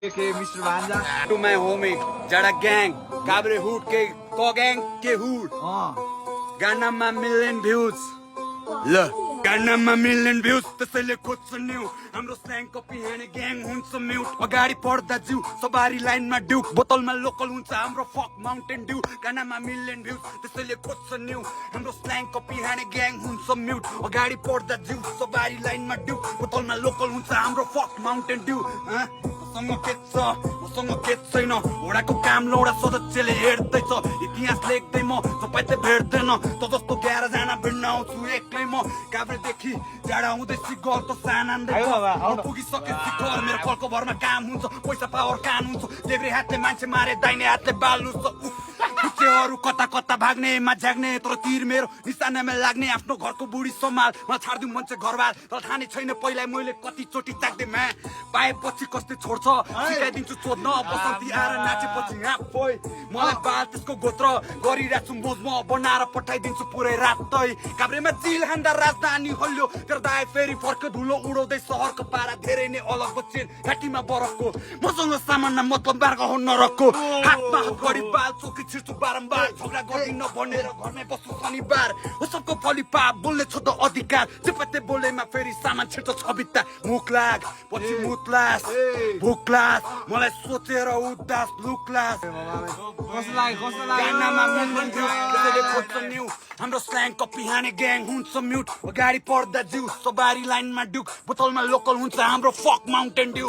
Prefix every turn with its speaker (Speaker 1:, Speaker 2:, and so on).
Speaker 1: Okay, Mr. Vanja.
Speaker 2: To my homie, Jada gang, Cabre Hood ke Ko gang ke Hood. Ganama million views. Look, Ganama million views. त्यसैले खोज्छ new हाम्रो slang copy हाने gang हुन्छ mute अगाडि पढ्दा जिउ सवारी लाइनमा ड्यु बोतलमा लोकल हुन्छ हाम्रो फक माउन्टेन ड्यु गानामा मिलियन भ्युज त्यसैले खोज्छ न्यू हाम्रो स्ल्याङ कपी हाने ग्याङ हुन्छ म्युट अगाडि पढ्दा जिउ सवारी लाइनमा ड्यु बोतलमा लोकल हुन्छ हाम्रो फक माउन्टेन ड्यु मसँग के छैन घोडाको काम लौडा सदस्यले हेर्दैछ इतिहास लेख्दै म तपाईँ भेट्दैन त जस्तो 11 जना भिड्न आउँछु एक्लै म काभ्रेदेखि जाडा हुँदै सिगल त सानान्दै पुगिसके शिखर मेरो कलको भरमा काम हुन्छ पैसा पावर कान हुन्छ देब्रे हातले मान्छे मारे दाहिने हातले बाल्नु छ कुचेहरू कता कता भाग्ने मा झ्याग्ने तर तीर मेरो निशानामा लाग्ने आफ्नो घरको बुढी सम्हाल मलाई छाड्दिउँ भन्छ घरबार तर थाहा नै छैन पहिला मैले कति चोटि ताक्दै मा पाएपछि कस्तै छोड्छ सिकाइदिन्छु चोद्न बसन्ती आएर नाचेपछि आफै मलाई बाल त्यसको गोत्र गरिरहेको छु मोज म बनाएर पठाइदिन्छु पुरै रातै काभ्रेमा जिल हान्दा राजधानी हल्यो तेरो दाइ फेरि फर्क धुलो उडाउँदै सहरको पारा धेरै नै अलग बच्चेन घाँटीमा बरफको मसँग सामान्य मतलब बार्ग हो नरकको हातमा गरी बाल चोकी छिर्छु बारम्बार झगडा गर्दिन भनेर घरमै बस्छु शनिबार हो सबको फली पाप बोल्ने छ त अधिकार जे पत्ते बोलेमा फेरि सामान छिर्छ छबित्ता मुख लाग पछि मुतलास भुक्लास मलाई सोचेर उदास लुक्लास गानामा मिल्दैन त्यसैले खोज्छ न्यू हाम्रो स्ल्याङ कपी हाने ग्याङ हुन्छ म्युट अगाडि पढ्दा जिउ सवारी लाइनमा ड्युक बोतलमा लोकल हुन्छ हाम्रो फक माउन्टेन ड्यु